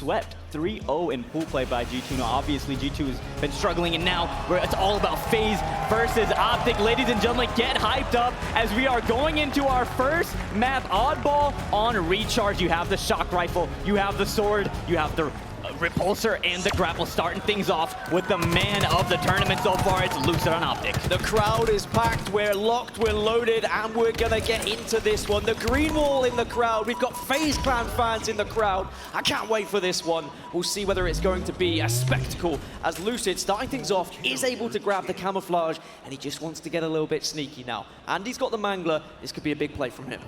swept 3-0 in pool play by G2. Now, obviously, G2 has been struggling, and now it's all about FaZe versus Optic. Ladies and gentlemen, get hyped up as we are going into our first map, Oddball on Recharge. You have the shock rifle, you have the sword, you have the repulsor and the grapple, starting things off with the man of the tournament so far. It's Lucid on Optic. The crowd is packed, we're locked, we're loaded, and we're gonna get into this one. The green wall in the crowd, we've got FaZe Clan fans in the crowd. I can't wait for this one. We'll see whether it's going to be a spectacle as Lucid, starting things off, is able to grab the camouflage, and he just wants to get a little bit sneaky now. And he's got the Mangler. This could be a big play from him.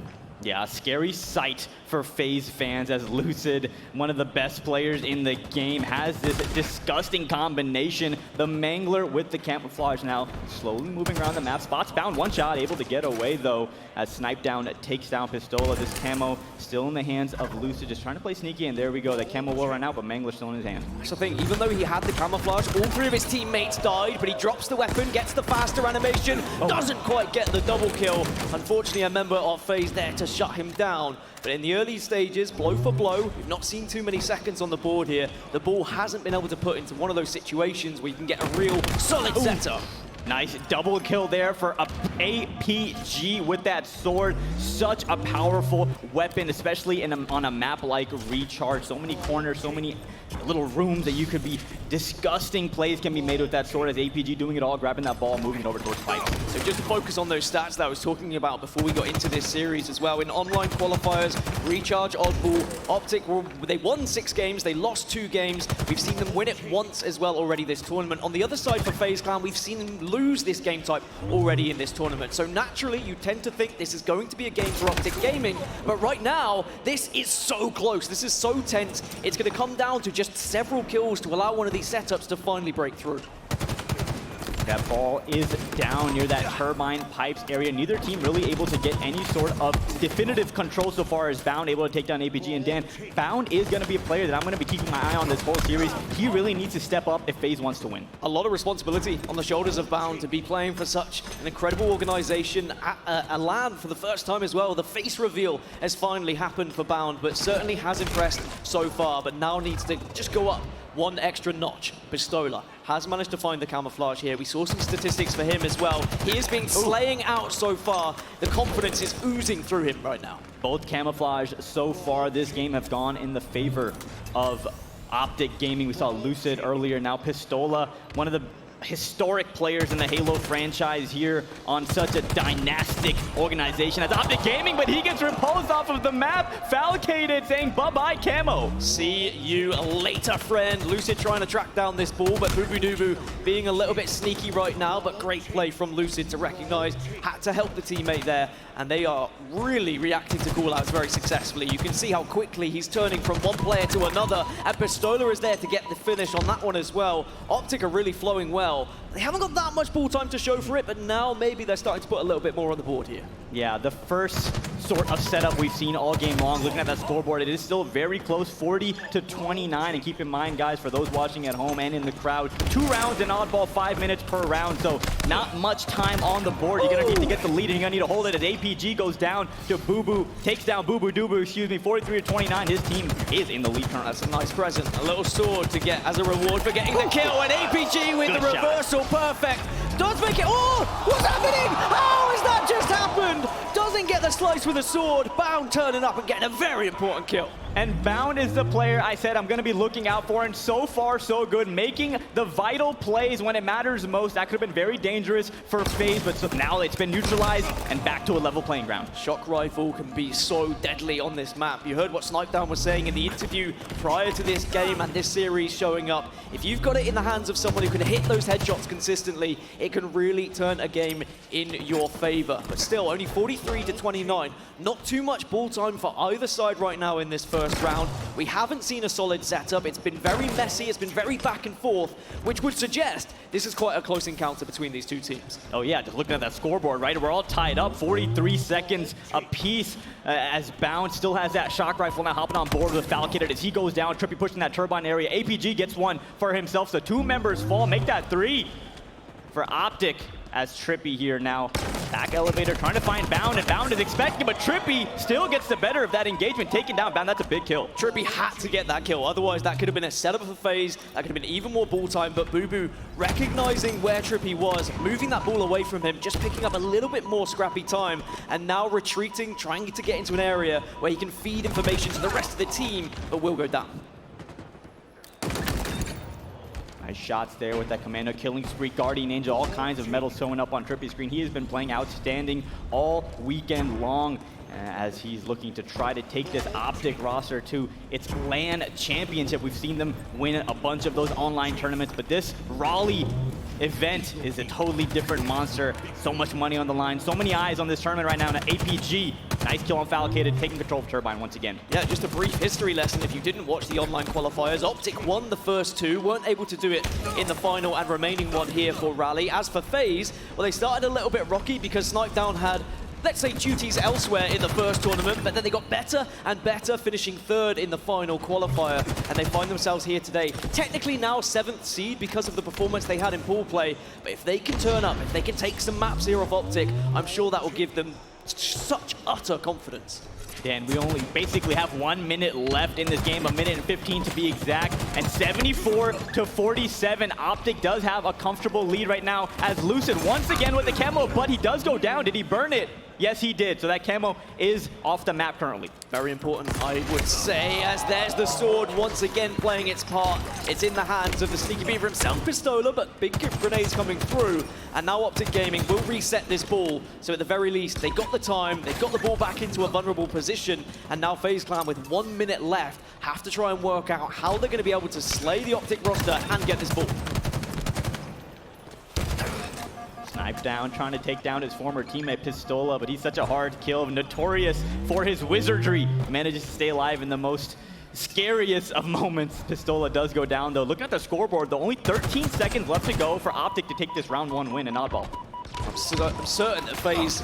Yeah, a scary sight for FaZe fans as Lucid, one of the best players in the game, has this disgusting combination. The Mangler with the camouflage now slowly moving around the map. Spots Bound, one shot, able to get away though as Snip3down takes down Pistola. This camo still in the hands of Lucid, just trying to play sneaky, and there we go. The camo will run out, but Mangler still in his hand. So I think even though he had the camouflage, all three of his teammates died, but he drops the weapon, gets the faster animation, doesn't quite get the double kill. Unfortunately, a member of FaZe there to shut him down. But in the early stages, blow for blow, we've not seen too many seconds on the board here. The ball hasn't been able to put into one of those situations where you can get a real solid setup. Nice double kill there for a APG with that sword. Such a powerful weapon, especially on a map like Recharge. So many corners, so many little rooms that you could be disgusting plays can be made with that sword, as APG doing it all, grabbing that ball, moving it over towards Spike. So just to focus on those stats that I was talking about before we got into this series as well. In online qualifiers, Recharge, Oddball, Optic, they won 6 games, they lost 2 games. We've seen them win it once as well already this tournament. On the other side for FaZe Clan, we've seen them lose this game type already in this tournament. So naturally, you tend to think this is going to be a game for Optic Gaming, but right now, this is so close. This is so tense. It's going to come down to just several kills to allow one of these setups to finally break through. That ball is down near that turbine pipes area. Neither team really able to get any sort of definitive control so far as Bound able to take down APG. And Dan, Bound is going to be a player that I'm going to be keeping my eye on this whole series. He really needs to step up if FaZe wants to win. A lot of responsibility on the shoulders of Bound to be playing for such an incredible organization at a LAN for the first time as well. The face reveal has finally happened for Bound, but certainly has impressed so far, but now needs to just go up one extra notch. Pistola has managed to find the camouflage here. We saw some statistics for him as well. He is being slaying out so far. The confidence is oozing through him right now. Both camouflage so far this game have gone in the favor of Optic Gaming. We saw Lucid earlier, now Pistola, one of the historic players in the Halo franchise here on such a dynastic organization as Optic Gaming, but he gets repulsed off of the map. Falcated saying bye-bye camo. See you later, friend. Lucid trying to track down this ball, but bubu dubu being a little bit sneaky right now, but great play from Lucid to recognize, had to help the teammate there, and they are really reacting to call-outs very successfully. You can see how quickly he's turning from one player to another, and Pistola is there to get the finish on that one as well. Optic are really flowing well. They haven't got that much ball time to show for it, but now maybe they're starting to put a little bit more on the board here. Yeah, the first sort of setup we've seen all game long. Looking at that scoreboard, it is still very close, 40-29. And keep in mind, guys, for those watching at home and in the crowd, 2 rounds in Oddball, 5 minutes per round. So not much time on the board. You're going to need to get the lead, and you're going to need to hold it as APG goes down to bubu, takes down bubu dubu, 43-29. His team is in the lead currently. That's a nice present. A little sword to get as a reward for getting the kill, and APG with the reversal, perfect. Does make it, what's happening? How has that just happened? Doesn't get the slice with a sword. Bound turning up and getting a very important kill. And Bound is the player I said I'm going to be looking out for, and so far so good, making the vital plays when it matters most. That could have been very dangerous for FaZe, but so now it's been neutralized and back to a level playing ground. Shock rifle can be so deadly on this map. You heard what Snip3down was saying in the interview prior to this game and this series showing up. If you've got it in the hands of someone who can hit those headshots consistently, it can really turn a game in your favor. But still, only 43-29. Not too much ball time for either side right now in this first round. We haven't seen a solid setup. It's been very messy. It's been very back and forth, which would suggest this is quite a close encounter between these two teams. Oh yeah, just looking at that scoreboard, right? We're all tied up, 43 seconds apiece, as Bound still has that shock rifle now hopping on board with Falcated as he goes down. Trippy pushing that turbine area. APG gets one for himself, so 2 members fall. Make that 3 for Optic as Trippy here now Back elevator trying to find Bound, and Bound is expecting, but TriPPPeY still gets the better of that engagement, taking down Bound. That's a big kill. TriPPPeY had to get that kill, otherwise that could have been a setup for FaZe, that could have been even more ball time, but bubu recognizing where TriPPPeY was, moving that ball away from him, just picking up a little bit more scrappy time, and now retreating, trying to get into an area where he can feed information to the rest of the team, but will go down. Nice shots there with that Commando killing spree, Guardian Angel, all kinds of medals showing up on TriPPPeY's screen. He has been playing outstanding all weekend long as he's looking to try to take this Optic roster to its LAN championship. We've seen them win a bunch of those online tournaments, but this Raleigh event is a totally different monster. So much money on the line, so many eyes on this tournament right now. And APG, nice kill on Falcated, taking control of Turbine once again. Yeah, just a brief history lesson if you didn't watch the online qualifiers. Optic won the first two, weren't able to do it in the final and remaining one here for Raleigh. As for FaZe, well, they started a little bit rocky because Snip3down had, let's say, duties elsewhere in the first tournament, but then they got better and better, finishing third in the final qualifier, and they find themselves here today. Technically now 7th seed because of the performance they had in pool play, but if they can turn up, if they can take some maps here off Optic, I'm sure that will give them such utter confidence. Dan, we only basically have 1 minute left in this game, 1 minute and 15 to be exact, and 74-47. Optic does have a comfortable lead right now as Lucid once again with the camo, but he does go down. Did he burn it? Yes, he did. So that camo is off the map currently. Very important, I would say, as there's the sword once again playing its part. It's in the hands of the Sneaky Beaver himself, Pistola, but big grenades coming through. And now Optic Gaming will reset this ball. So at the very least, they got the time, they got the ball back into a vulnerable position, and now FaZe Clan with 1 minute left have to try and work out how they're going to be able to slay the Optic roster and get this ball. Snip3down trying to take down his former teammate Pistola, but he's such a hard kill, notorious for his wizardry. Manages to stay alive in the most scariest of moments. Pistola does go down though. Looking at the scoreboard though, only 13 seconds left to go for Optic to take this round 1 win in Oddball. I'm certain that FaZe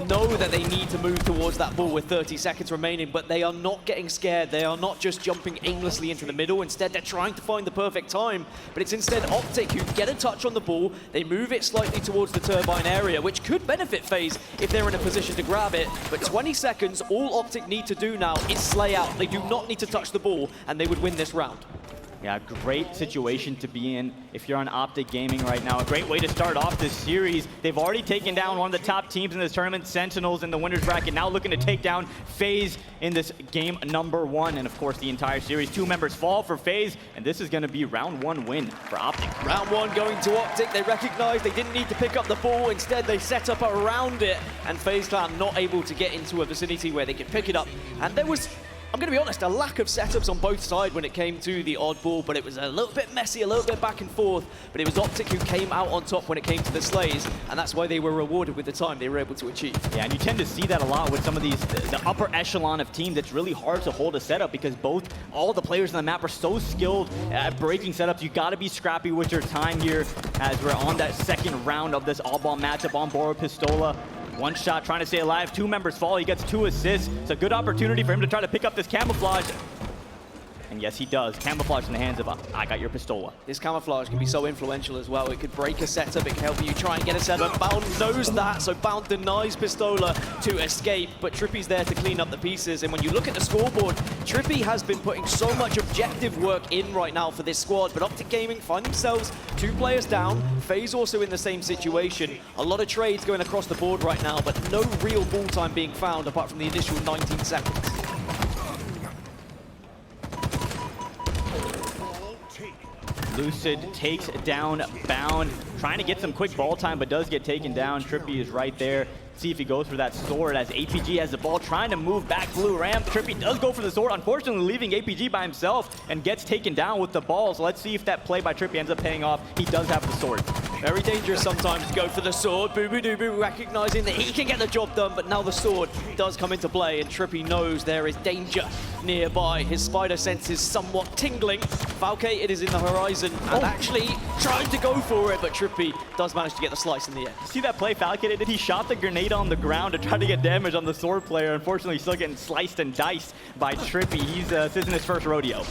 know that they need to move towards that ball with 30 seconds remaining, but they are not getting scared. They are not just jumping aimlessly into the middle. Instead, they're trying to find the perfect time, but it's instead Optic who get a touch on the ball. They move it slightly towards the turbine area, which could benefit FaZe if they're in a position to grab it. But 20 seconds, all Optic need to do now is slay out. They do not need to touch the ball, and they would win this round. Yeah, great situation to be in if you're on Optic Gaming right now. A great way to start off this series. They've already taken down one of the top teams in this tournament, Sentinels in the winner's bracket, now looking to take down FaZe in this game number 1. And of course, the entire series. 2 members fall for FaZe, and this is going to be round 1 win for Optic. Round 1 going to Optic. They recognize they didn't need to pick up the ball. Instead, they set up around it, and FaZe Clan not able to get into a vicinity where they could pick it up. And there was, I'm going to be honest, a lack of setups on both sides when it came to the oddball, but it was a little bit messy, a little bit back and forth, but it was Optic who came out on top when it came to the slays, and that's why they were rewarded with the time they were able to achieve. Yeah, and you tend to see that a lot with some of these, the upper echelon of teams. It's really hard to hold a setup because all the players on the map are so skilled at breaking setups. You got to be scrappy with your time here as we're on that second round of this all-ball matchup on board Pistola. One shot trying to stay alive, 2 members fall, he gets 2 assists. It's a good opportunity for him to try to pick up this camouflage. And yes, he does. Camouflage in the hands of iGtUrPistola. This camouflage can be so influential as well. It could break a setup, it can help you try and get a setup. Bound knows that, so Bound denies Pistola to escape, but TriPPPeY's there to clean up the pieces. And when you look at the scoreboard, TriPPPeY has been putting so much objective work in right now for this squad, but Optic Gaming find themselves 2 players down. FaZe also in the same situation. A lot of trades going across the board right now, but no real ball time being found apart from the initial 19 seconds. Lucid takes down Bound, trying to get some quick ball time, but does get taken down. TriPPPeY is right there. See if he goes for that sword as APG has the ball, trying to move back blue ramp. TriPPPeY does go for the sword, unfortunately leaving APG by himself and gets taken down with the balls. Let's see if that play by TriPPPeY ends up paying off. He does have the sword. Very dangerous sometimes to go for the sword. Bubu Dubu recognizing that he can get the job done, but now the sword does come into play, and TriPPPeY knows there is danger nearby. His spider sense is somewhat tingling. Falcated is in the horizon and actually trying to go for it, but TriPPPeY does manage to get the slice in the end. See that play Falcated did? He shot the grenade on the ground to try to get damage on the sword player. Unfortunately, he's still getting sliced and diced by TriPPPeY. This isn't his first rodeo.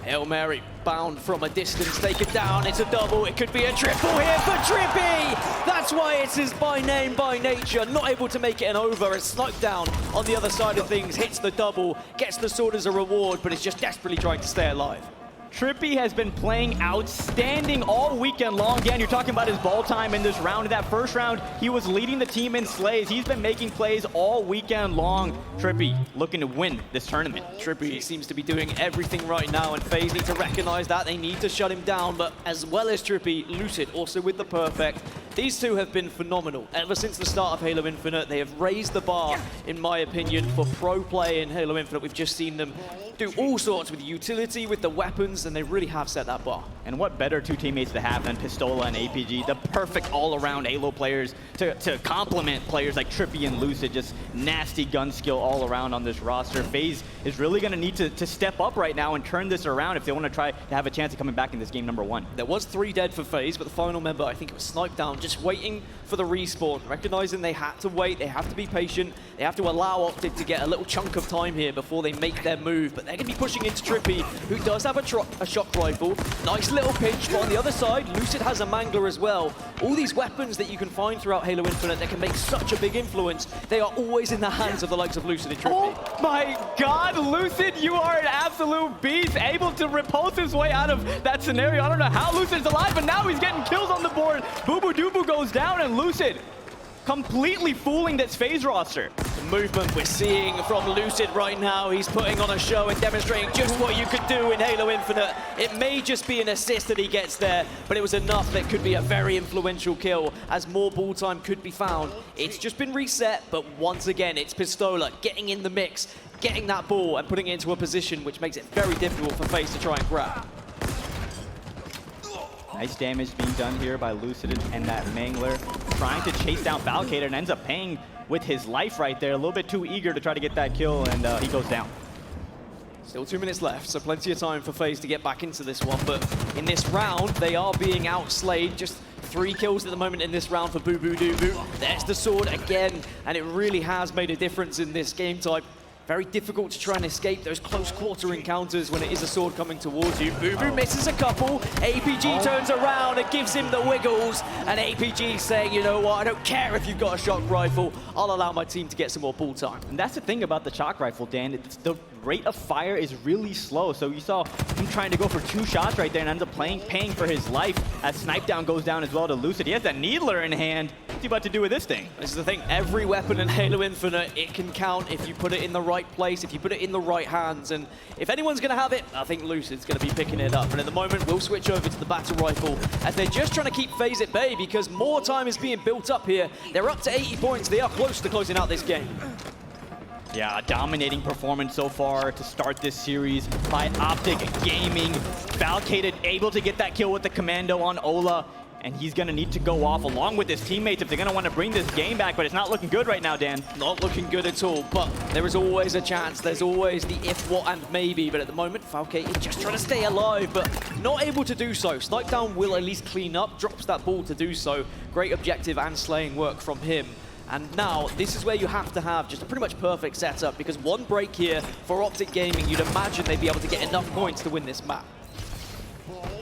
Hail Mary, Bound from a distance, take it down, it's a double, it could be a triple here for TriPPPeY! That's why it's his by name, by nature, not able to make it an over as Snip3down on the other side of things, hits the double, gets the sword as a reward, but is just desperately trying to stay alive. TriPPPeY has been playing outstanding all weekend long. Dan, you're talking about his ball time in this round. In that first round, he was leading the team in slays. He's been making plays all weekend long. TriPPPeY looking to win this tournament. TriPPPeY seems to be doing everything right now, and FaZe need to recognize that. They need to shut him down, but as well as TriPPPeY, Lucid also with the perfect. These two have been phenomenal. Ever since the start of Halo Infinite, they have raised the bar, in my opinion, for pro play in Halo Infinite. We've just seen them do all sorts with utility, with the weapons, and they really have set that bar. And what better two teammates to have than Pistola and APG, the perfect all-around Halo players to complement players like TriPPPeY and Lucid, just nasty gun skill all around on this roster. FaZe is really going to need to step up right now and turn this around if they want to try to have a chance of coming back in this game number one. There was 3 dead for FaZe, but the final member, I think it was Snip3down, just waiting for the respawn, recognizing they had to wait, they have to be patient, they have to allow Optic to get a little chunk of time here before they make their move, but they're going to be pushing into TriPPPeY, who does have a shock rifle. Nice little pinch, but on the other side, Lucid has a mangler as well. All these weapons that you can find throughout Halo Infinite that can make such a big influence, they are always in the hands of the likes of Lucid and TriPPPeY. Oh my God, Lucid, you are an absolute beast, able to repulse his way out of that scenario. I don't know how Lucid's alive, but now he's getting kills on the board. Bubu dubu goes down, and Lucid completely fooling this FaZe roster. The movement we're seeing from Lucid right now, he's putting on a show and demonstrating just what you could do in Halo Infinite. It may just be an assist that he gets there, but it was enough that could be a very influential kill as more ball time could be found. It's just been reset, but once again, it's Pistola getting in the mix, getting that ball and putting it into a position which makes it very difficult for FaZe to try and grab. Nice damage being done here by Lucid and that Mangler, trying to chase down Falcated and ends up paying with his life right there. A little bit too eager to try to get that kill, and he goes down. Still 2 minutes left, so plenty of time for FaZe to get back into this one. But in this round, they are being outslayed. Just 3 kills at the moment in this round for bubu dubu. There's the sword again, and it really has made a difference in this game type. Very difficult to try and escape those close quarter encounters when it is a sword coming towards you. Bubu misses a couple. APG turns around and gives him the wiggles. And APG saying, you know what, I don't care if you've got a shock rifle. I'll allow my team to get some more ball time. And that's the thing about the shock rifle, Dan. The rate of fire is really slow. So you saw him trying to go for 2 shots right there and ends up paying for his life as Snip3down goes down as well to Lucid. He has that Needler in hand. What's he about to do with this thing? This is the thing. Every weapon in Halo Infinite, it can count if you put it in the right place, if you put it in the right hands, and if anyone's going to have it, I think Lucid's going to be picking it up. And at the moment, we'll switch over to the battle rifle as they're just trying to keep FaZe at bay because more time is being built up here. They're up to 80 points. They are close to closing out this game. Yeah, a dominating performance so far to start this series by Optic Gaming. Falcated able to get that kill with the commando on Ola. And he's going to need to go off along with his teammates if they're going to want to bring this game back, but it's not looking good right now, Dan. Not looking good at all, but there is always a chance. There's always the if, what, and maybe, but at the moment, Falcated just trying to stay alive, but not able to do so. Snip3down will at least clean up, drops that ball to do so. Great objective and slaying work from him. And now, this is where you have to have just a pretty much perfect setup, because one break here for Optic Gaming, you'd imagine they'd be able to get enough points to win this map.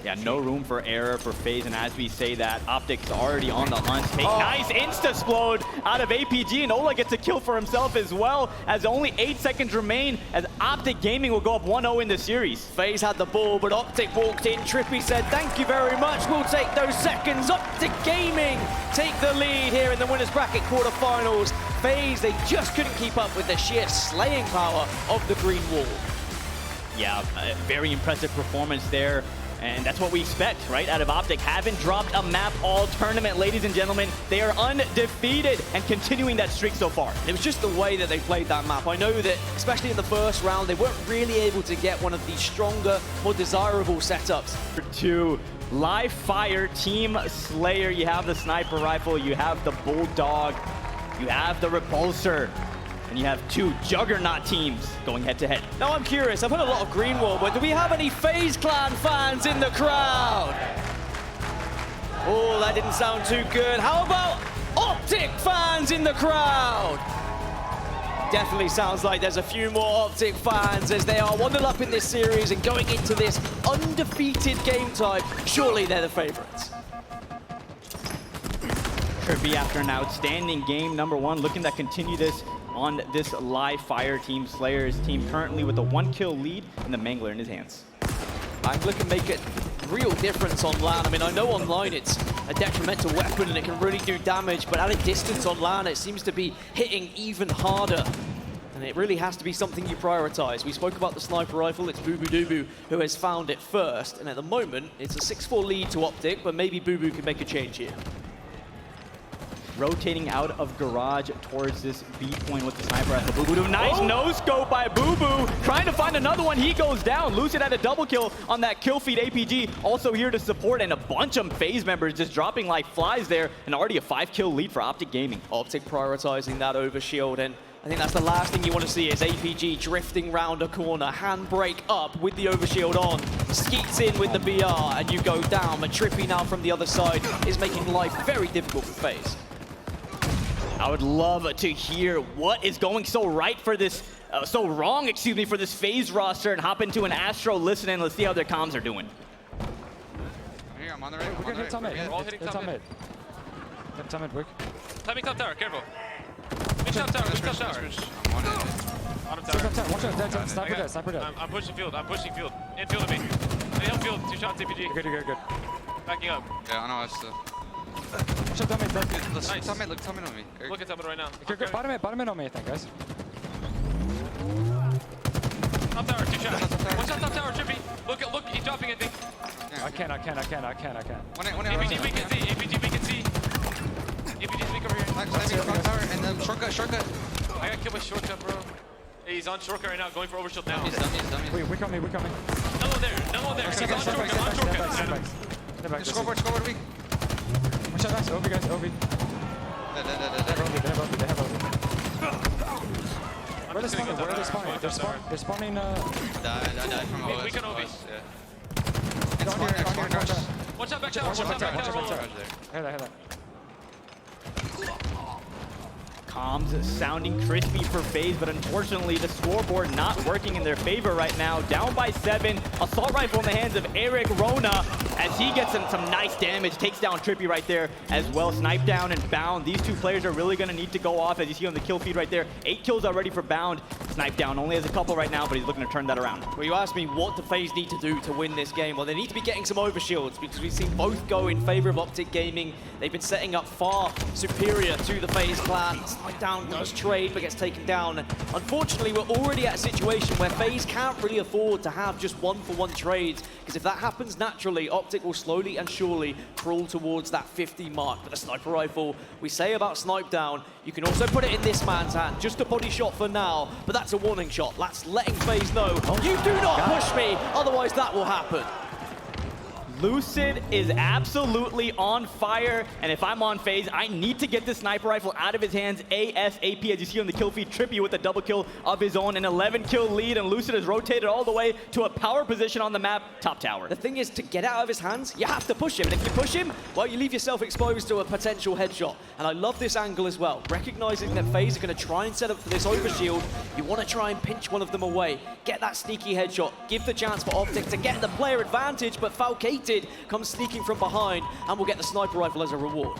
Yeah, no room for error for FaZe, and as we say that, Optic's already on the hunt. Nice insta-splode out of APG, and Ola gets a kill for himself as well, as only 8 seconds remain, as Optic Gaming will go up 1-0 in the series. FaZe had the ball, but Optic walked in. TriPPPeY said, thank you very much, we'll take those seconds. Optic Gaming take the lead here in the winners bracket quarterfinals. FaZe, they just couldn't keep up with the sheer slaying power of the green wall. Yeah, a very impressive performance there. And that's what we expect, right, out of Optic. Haven't dropped a map all tournament, ladies and gentlemen. They are undefeated and continuing that streak so far. It was just the way that they played that map. I know that, especially in the first round, they weren't really able to get one of the stronger, more desirable setups. For 2, live fire, team slayer. You have the sniper rifle, you have the bulldog, you have the repulsor. And you have 2 juggernaut teams going head-to-head. Now I'm curious, I've heard a lot of green wall, but do we have any FaZe Clan fans in the crowd? Oh, that didn't sound too good. How about Optic fans in the crowd? Definitely sounds like there's a few more Optic fans as they are 1-0 up in this series and going into this undefeated game time. Surely they're the favorites. TriPPPeY, after an outstanding game number 1, looking to continue this on this live fire team. Slayer's team currently with a 1-kill lead and the Mangler in his hands. Mangler can make a real difference on LAN. I mean, I know online it's a detrimental weapon and it can really do damage, but at a distance on LAN, it seems to be hitting even harder. And it really has to be something you prioritize. We spoke about the sniper rifle. It's bubu dubu who has found it first. And at the moment, it's a 6-4 lead to Optic, but maybe bubu can make a change here. Rotating out of garage towards this B point with the sniper rifle. bubu, nice no-scope by bubu. Trying to find another one, he goes down. Lucid had a double kill on that kill feed. APG also here to support, and a bunch of FaZe members just dropping like flies there, and already a 5-kill lead for Optic Gaming. Optic prioritizing that overshield, and I think that's the last thing you want to see is APG drifting round a corner, handbrake up with the overshield on, skeets in with the BR, and you go down. But TriPPPeY now from the other side is making life very difficult for FaZe. I would love to hear what is going so right for this, so wrong, excuse me, for this FaZe roster, and hop into an Astro listen in. Let's see how their comms are doing. Here, I'm on the right. We're gonna hit top mid. We're All hitting top mid. Hit top mid, quick. Timing top tower, careful. Mid top tower, mid top tower. I'm on it. Bottom Top tower. tower. Watch out, dead, sniper dead, sniper dead. I'm pushing field, I'm pushing field. In field of me. Hey, help field, 2 shots APG. You're good. Backing up. Yeah, I know. That's the. Watch out, top mid, dead. Let's Nice. top mid. Look, top mid on me. Look at top right now. Okay, bottom mid on me, I think, guys. Top tower, 2 shots. Watch out top tower, TriPPPeY. Look, he's dropping it, think. Yeah. I can't. One hit, APG we can see, APG we can see. APG sneak over here. Nice, tower, and then shortcut. I got killed by shortcut, bro. Hey, he's on shortcut right now, going for overshield now. Dummies. Wait, we're coming. No one there. He's on shortcut, Step back. Scoreboard weak. Watch out, nice. OB, guys, OB. They have OB. Where are they spawning? They're spawning, Die from OS. We can OB. Yeah. And on here, watch out. Watch out back tower, Hear that. Comms sounding crispy for FaZe, but unfortunately the scoreboard not working in their favor right now. Down by 7. Assault rifle in the hands of Eric Rona as he gets some nice damage. Takes down TriPPPeY right there as well. Snip3down and Bound. These two players are really going to need to go off, as you see on the kill feed right there. 8 kills already for Bound. Snip3down only has a couple right now, but he's looking to turn that around. Well, you asked me what do FaZe need to do to win this game. Well, they need to be getting some overshields because we've seen both go in favor of Optic Gaming. They've been setting up far superior to the FaZe clan. Snip3down does trade but gets taken down. Unfortunately, we're already at a situation where FaZe can't really afford to have just 1-for-1 trades, because if that happens naturally, Optic will slowly and surely crawl towards that 50 mark. But the sniper rifle, we say about Snip3down, you can also put it in this man's hand. Just a body shot for now, but that's a warning shot. That's letting FaZe know, you do not push me, otherwise that will happen. Lucid is absolutely on fire, and if I'm on FaZe, I need to get this sniper rifle out of his hands ASAP. As you see on the kill feed, TriPPPeY with a double kill of his own, an 11-kill lead, and Lucid has rotated all the way to a power position on the map, top tower. The thing is, to get out of his hands, you have to push him, and if you push him, well, you leave yourself exposed to a potential headshot. And I love this angle as well, recognizing that FaZe are going to try and set up for this overshield. You want to try and pinch one of them away, get that sneaky headshot, give the chance for Optic to get the player advantage, but Falcated comes sneaking from behind and will get the sniper rifle as a reward.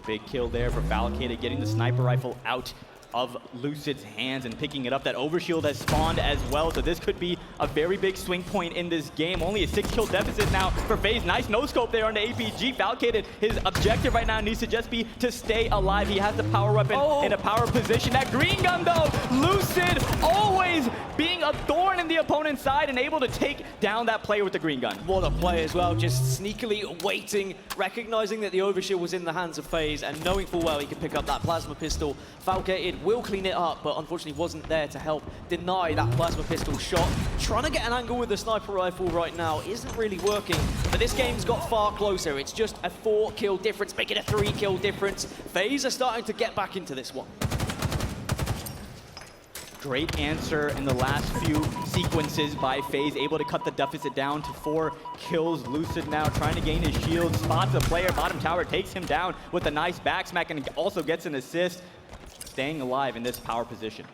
Big kill there for Falcated, getting the sniper rifle out of Lucid's hands and picking it up. That overshield has spawned as well, so this could be a very big swing point in this game. Only a 6-kill deficit now for FaZe. Nice no-scope there on the APG. Falcated, his objective right now needs to just be to stay alive. He has the power weapon in a power position. That green gun though, Lucid always being a thorn in the opponent's side and able to take down that player with the green gun. What a play as well, just sneakily waiting, recognizing that the overshield was in the hands of FaZe and knowing full well he could pick up that plasma pistol. Falcated will clean it up, but unfortunately wasn't there to help deny that plasma pistol shot. Trying to get an angle with the sniper rifle right now isn't really working, but this game's got far closer. It's just a 4-kill difference, making a 3-kill difference. FaZe are starting to get back into this one. Great answer in the last few sequences by FaZe, able to cut the deficit down to 4 kills. Lucid now trying to gain his shield, spots a player, bottom tower, takes him down with a nice back smack and also gets an assist. staying alive in this power position.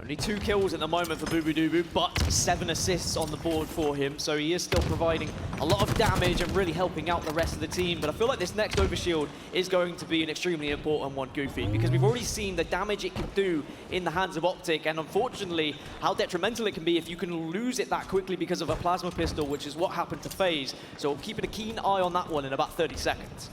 Only 2 kills at the moment for bubu, but 7 assists on the board for him, so he is still providing a lot of damage and really helping out the rest of the team. But I feel like this next overshield is going to be an extremely important one, Goofy, because we've already seen the damage it can do in the hands of Optic, and unfortunately, how detrimental it can be if you can lose it that quickly because of a plasma pistol, which is what happened to FaZe. So we're keeping a keen eye on that one in about 30 seconds.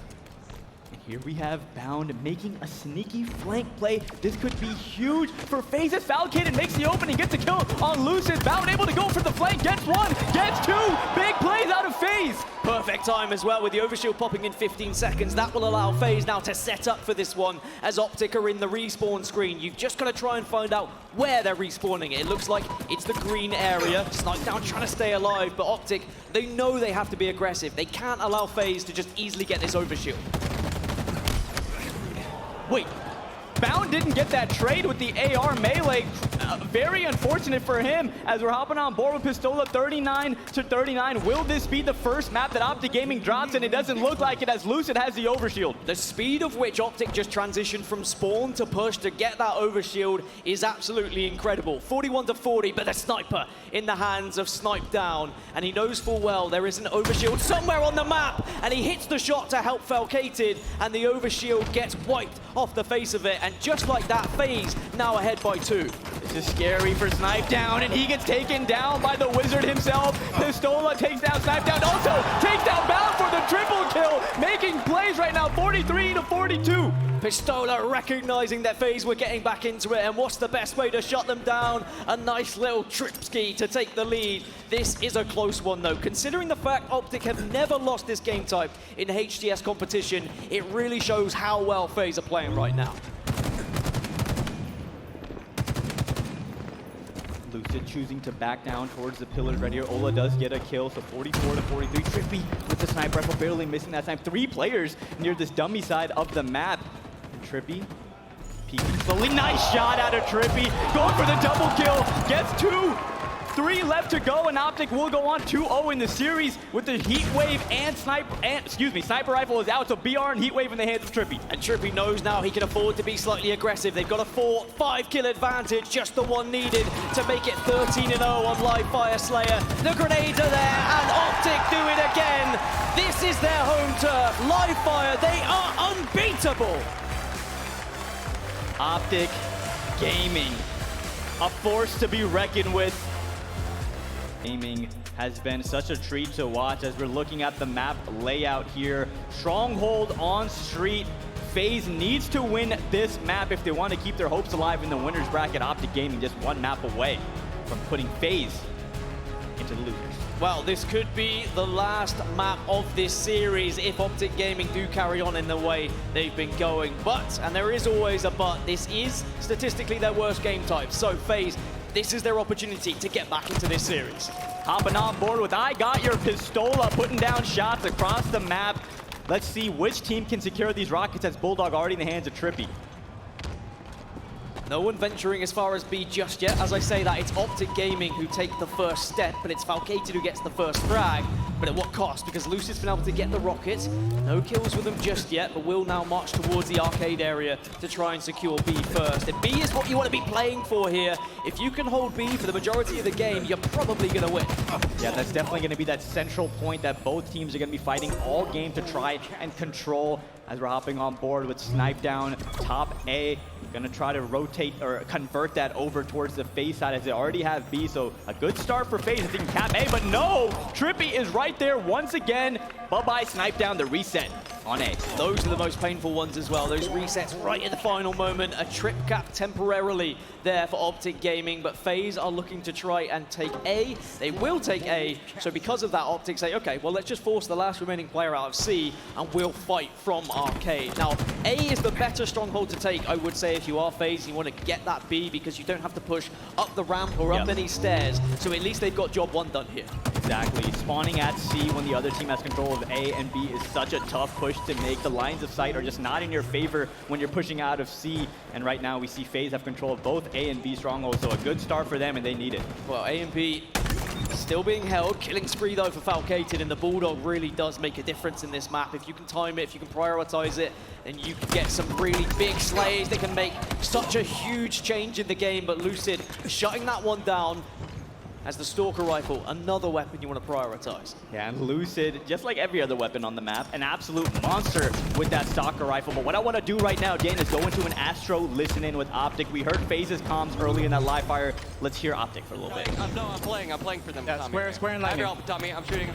Here we have Bound making a sneaky flank play. This could be huge for FaZe as Falcated makes the opening, gets a kill on Lucid. Bound able to go for the flank, gets 1, gets 2. Big plays out of FaZe. Perfect time as well with the overshield popping in 15 seconds. That will allow FaZe now to set up for this one as Optic are in the respawn screen. You've just got to try and find out where they're respawning it. It looks like it's the green area. Snip3down trying to stay alive, but Optic, they know they have to be aggressive. They can't allow FaZe to just easily get this overshield. Wait, Bound didn't get that trade with the AR melee. Very unfortunate for him as we're hopping on board with Pistola 39-39. Will this be the first map that Optic Gaming drops? And it doesn't look like it as Lucid has the overshield. The speed of which Optic just transitioned from spawn to push to get that overshield is absolutely incredible. 41-40, but the sniper in the hands of Snip3down. And he knows full well there is an overshield somewhere on the map. And he hits the shot to help Falcated. And the overshield gets wiped off the face of it. And just like that, FaZe now ahead by 2. This is scary for Snip3down, and he gets taken down by the wizard himself. Pistola takes down Snip3down, also takes down Bound for the triple kill, making plays right now, 43-42. Pistola recognizing that FaZe were getting back into it, and what's the best way to shut them down? A nice little trip ski to take the lead. This is a close one though. Considering the fact Optic have never lost this game type in HCS competition, it really shows how well FaZe are playing right now. Lucid choosing to back down towards the pillars right here. Ola does get a kill, so 44-43. Trippy with the sniper rifle, barely missing that snipe. 3 players near this dummy side of the map. And Trippy peeking slowly. Nice shot out of Trippy. Going for the double kill. Gets 2. 3 left to go, and Optic will go on 2-0 in the series with the Heat Wave and Sniper Rifle is out, so BR and Heat Wave in the hands of Trippy. And Trippy knows now he can afford to be slightly aggressive. They've got a 4-5 kill advantage, just the one needed to make it 13-0 on Live Fire Slayer. The grenades are there, and Optic do it again. This is their home turf. Live Fire, they are unbeatable. Optic Gaming, a force to be reckoned with. Gaming has been such a treat to watch as we're looking at the map layout here. Stronghold on Street. FaZe needs to win this map if they want to keep their hopes alive in the winner's bracket. Optic Gaming just 1 map away from putting FaZe into the losers. Well, this could be the last map of this series if Optic Gaming do carry on in the way they've been going. But, and there is always a but, this is statistically their worst game type. So FaZe, this is their opportunity to get back into this series. Hopping on board with iGtUrPistola, putting down shots across the map. Let's see which team can secure these rockets as Bulldog already in the hands of Trippy. No one venturing as far as B just yet. As I say that, it's Optic Gaming who take the first step, but it's Falcated who gets the first frag. But at what cost? Because Lucid's been able to get the rocket. No kills with them just yet, but will now march towards the arcade area to try and secure B first. And B is what you want to be playing for here. If you can hold B for the majority of the game, you're probably going to win. Yeah, that's definitely going to be that central point that both teams are going to be fighting all game to try and control. As we're hopping on board with Snip3down top A. Gonna try to rotate or convert that over towards the FaZe side as they already have B. So a good start for FaZe. I think cap A, but no! Trippy is right there once again. Bye-bye Snip3down, the reset on A. Those are the most painful ones as well. Those resets right at the final moment. A trip cap temporarily there for Optic Gaming, but FaZe are looking to try and take A. They will take A. So because of that, Optic say, okay, well, let's just force the last remaining player out of C and we'll fight from arcade. Now, A is the better stronghold to take, I would say, if you are FaZe. You want to get that B because you don't have to push up the ramp or up any stairs. So at least they've got job 1 done here. Exactly. Spawning at C when the other team has control of A and B is such a tough push to make. The lines of sight are just not in your favor when you're pushing out of C. And right now we see FaZe have control of both A and B strongholds, so a good start for them and they need it. Well, A and B Still being held. Killing spree though for Falcated, and the Bulldog really does make a difference in this map. If you can time it, if you can prioritize it, then you can get some really big slays that can make such a huge change in the game. But Lucid shutting that one down as the Stalker Rifle, another weapon you want to prioritize. Yeah, and Lucid, just like every other weapon on the map, an absolute monster with that Stalker Rifle. But what I want to do right now, Dan, is go into an Astro listen-in with Optic. We heard FaZe's comms early in that live fire. Let's hear Optic for a little bit. No, I'm playing for them. Yeah, Tommy. square and I have lightning. your help, Tommy. I'm shooting.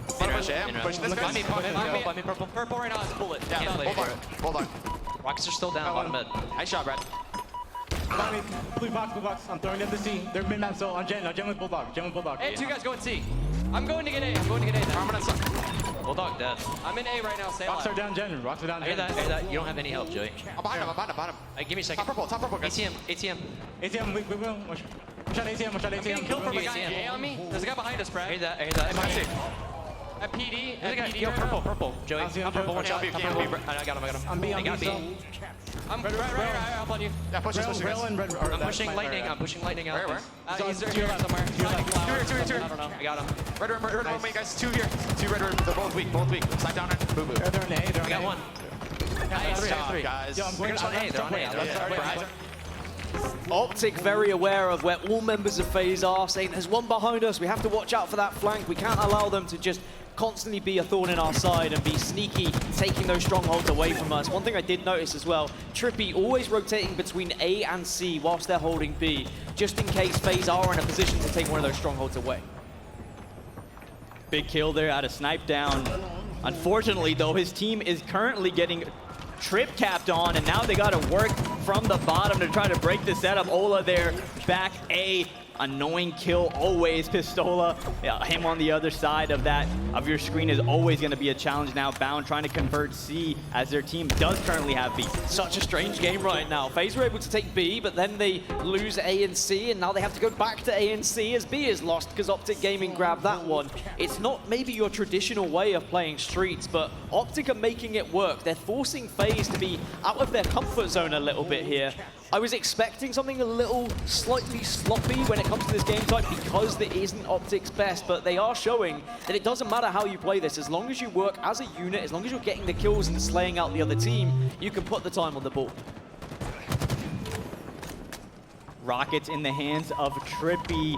Push this guy. Buy me purple. Purple right now has a bullet. Yeah, hold on. Rockets are still down, bottom mid. Nice shot, Brad. Blue box. I'm throwing them to C. They're mid-map, so on Gen with Bulldog. Hey, two guys go and C. I'm going to get A. Then. I'm gonna suck. Bulldog dead. I'm in A right now. Stay Rocks are alive. down Gen. I hear that. You don't have any help, Joey. I'm behind him. Hey, give me a second. Top purple, guys. ATM. ATM, we will. Watch out ATM. I'm getting killed from a guy in A on me. There's a guy behind us, I Brad. hear that. At PD. There's a guy. PD Yo, right now. purple. Joey. I'll see him, Top purple, one Joey. shot. Top purple. I got him. I'm B, They got B. I'm right. I'll on you. Yeah, push this, Rail guys. and red. I'm pushing lightning. I'm pushing lightning out. Where? He's to here your left. somewhere. To your left. Two here. I don't know. I got him. Red room, wait, guys. Two here. Two red room. They're both weak. Side down and boo-boo. They're in A. I got one. Nice job, three. guys. Yo, I'm going They're on A. They're on A. Optic very aware of where all members of FaZe are, saying there's one behind us, we have to watch out for that flank. We can't allow them to just constantly be a thorn in our side and be sneaky, taking those strongholds away from us. One thing I did notice as well, TriPPPeY always rotating between A and C whilst they're holding B, just in case FaZe are in a position to take one of those strongholds away. Big kill there out of Snip3down. Unfortunately, though, his team is currently getting trip capped on, and now they got to work from the bottom to try to break the setup. Ola there, back A. Annoying kill always. Pistola, him on the other side of your screen is always going to be a challenge now. Bound trying to convert C as their team does currently have B. Such a strange game right now. FaZe were able to take B, but then they lose A and C, and now they have to go back to A and C as B is lost because Optic Gaming grabbed that one. It's not maybe your traditional way of playing Streets, but Optic are making it work. They're forcing FaZe to be out of their comfort zone a little bit here. I was expecting something a little slightly sloppy when it comes to this game type because it isn't Optic's best, but they are showing that it doesn't matter how you play this. As long as you work as a unit, as long as you're getting the kills and slaying out the other team, you can put the time on the board. Rockets in the hands of TriPPPeY.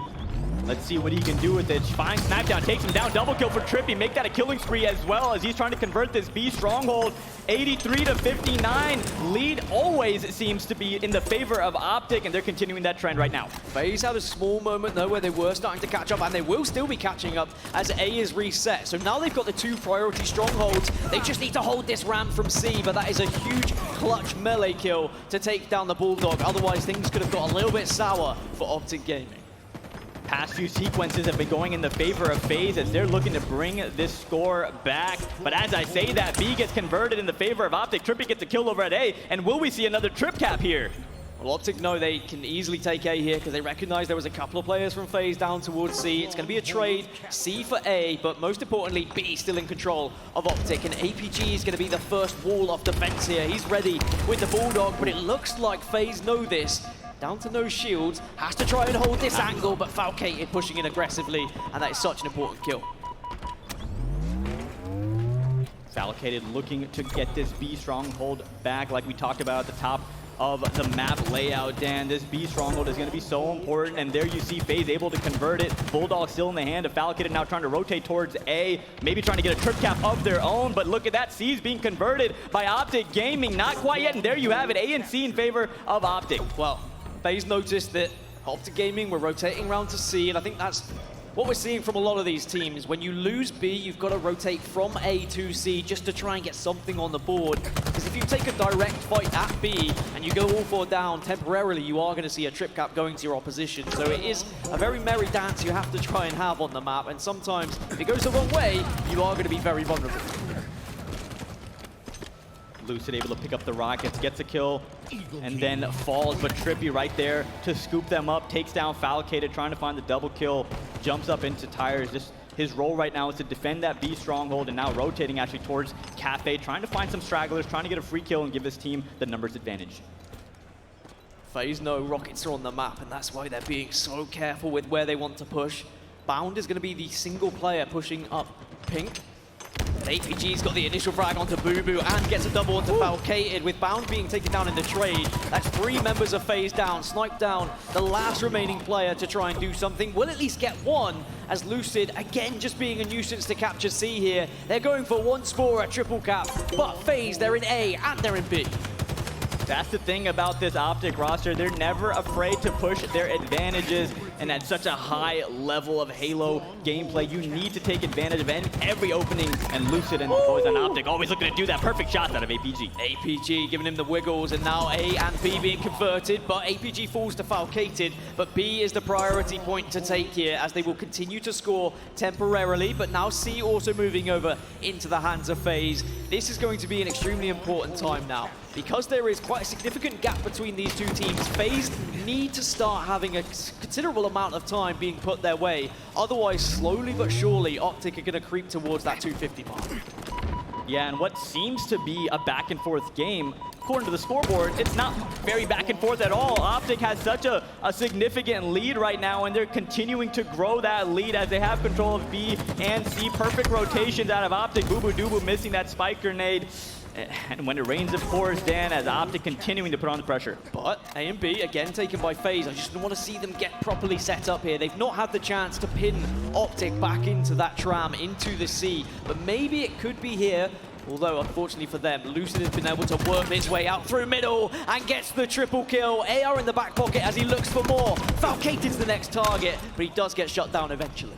Let's see what he can do with it. Finds Snip3down, takes him down. Double kill for TriPPPeY. Make that a killing spree as well as he's trying to convert this B stronghold. 83-59. Lead always seems to be in the favor of Optic, and they're continuing that trend right now. FaZe had a small moment though where they were starting to catch up, and they will still be catching up as A is reset. So now they've got the two priority strongholds. They just need to hold this ramp from C, but that is a huge clutch melee kill to take down the Bulldog. Otherwise, things could have got a little bit sour for Optic Gaming. Past few sequences have been going in the favor of FaZe as they're looking to bring this score back. But as I say that, B gets converted in the favor of Optic. TriPPPeY gets a kill over at A, and will we see another trip cap here? Well, Optic know they can easily take A here because they recognize there was a couple of players from FaZe down towards C. It's going to be a trade, C for A, but most importantly, B still in control of Optic, and APG is going to be the first wall of defense here. He's ready with the Bulldog, but it looks like FaZe know this. Down to no shields, has to try and hold this angle, but Falcated pushing in aggressively, and that is such an important kill. Falcated looking to get this B stronghold back like we talked about at the top of the map layout, Dan. This B stronghold is going to be so important, and there you see FaZe able to convert it. Bulldog still in the hand of Falcated, now trying to rotate towards A, maybe trying to get a trip cap of their own, but look at that, C is being converted by Optic Gaming. Not quite yet, and there you have it, A and C in favor of Optic. Well, FaZe noticed that Optic Gaming were rotating around to C, and I think that's what we're seeing from a lot of these teams. When you lose B, you've got to rotate from A to C just to try and get something on the board. Because if you take a direct fight at B and you go all four down temporarily, you are going to see a trip cap going to your opposition. So it is a very merry dance you have to try and have on the map, and sometimes if it goes the wrong way, you are going to be very vulnerable. Lucid able to pick up the rockets, gets a kill, and then falls, but TriPPPeY right there to scoop them up, takes down Falcated, trying to find the double kill, jumps up into tires. Just his role right now is to defend that B stronghold, and now rotating actually towards Cafe, trying to find some stragglers, trying to get a free kill and give his team the numbers advantage. FaZe know rockets are on the map, and that's why they're being so careful with where they want to push. Bound is going to be the single player pushing up pink. APG's got the initial frag onto bubu and gets a double onto Falcated, with Bound being taken down in the trade. That's 3 members of FaZe down. CTF the last remaining player to try and do something. Will at least get one, as Lucid, again, just being a nuisance to capture C here. They're going for one score, a triple cap, but FaZe, they're in A and they're in B. That's the thing about this Optic roster. They're never afraid to push their advantages, and at such a high level of Halo gameplay, you need to take advantage of every opening, and Lucid and the boys on Optic always looking to do that. Perfect shots out of APG. APG giving him the wiggles, and now A and B being converted, but APG falls to Falcated, but B is the priority point to take here, as they will continue to score temporarily, but now C also moving over into the hands of FaZe. This is going to be an extremely important time now. Because there is quite a significant gap between these two teams, FaZe need to start having a considerable amount of time being put their way. Otherwise, slowly but surely, Optic are going to creep towards that 250 mark. Yeah, and what seems to be a back and forth game, according to the scoreboard, it's not very back and forth at all. Optic has such a significant lead right now, and they're continuing to grow that lead as they have control of B and C. Perfect rotations out of Optic. Bubu dubu missing that spike grenade. And when it rains, it pours, Dan, as Optic continuing to put on the pressure. But A and B, again, taken by FaZe. I just want to see them get properly set up here. They've not had the chance to pin Optic back into that tram, into the C. But maybe it could be here. Although, unfortunately for them, Lucid has been able to worm his way out through middle and gets the triple kill. AR in the back pocket as he looks for more. Falcated's the next target, but he does get shut down eventually.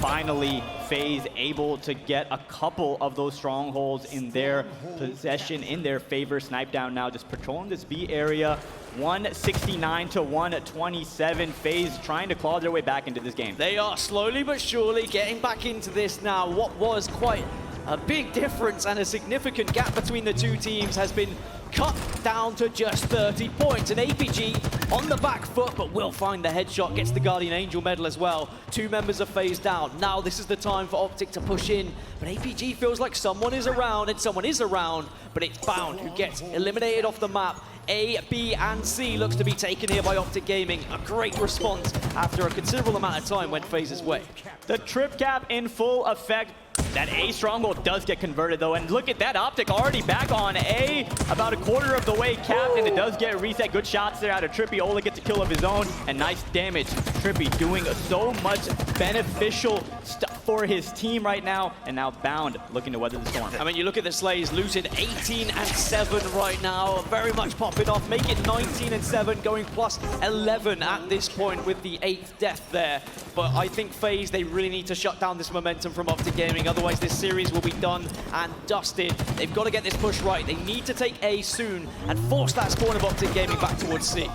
Finally, FaZe able to get a couple of those strongholds in their possession, in their favor. CTF now just patrolling this B area. 169 to 127. FaZe trying to claw their way back into this game. They are slowly but surely getting back into this now. What was quite a big difference and a significant gap between the two teams has been cut down to just 30 points. And APG on the back foot, but will find the headshot, gets the Guardian Angel medal as well. 2 members of FaZe down. Now this is the time for Optic to push in, but APG feels like someone is around, and someone is around, but it's Bound who gets eliminated off the map. A, B, and C looks to be taken here by Optic Gaming. A great response after a considerable amount of time went FaZe's way. The trip cap in full effect. That A stronghold does get converted though, and look at that, Optic already back on A, about a quarter of the way capped, and it does get reset. Good shots there out of TriPPPeY. Ola gets a kill of his own, and nice damage. TriPPPeY doing so much beneficial stuff for his team right now, and now Bound looking to weather the storm. I mean, you look at the Slays, Lucid 18 and 7 right now, very much popping off, make it 19 and 7, going plus 11 at this point with the 8th death there. But I think FaZe, they really need to shut down this momentum from Optic Gaming, otherwise this series will be done and dusted. They've got to get this push right. They need to take A soon and force that spawn of Optic Gaming back towards C.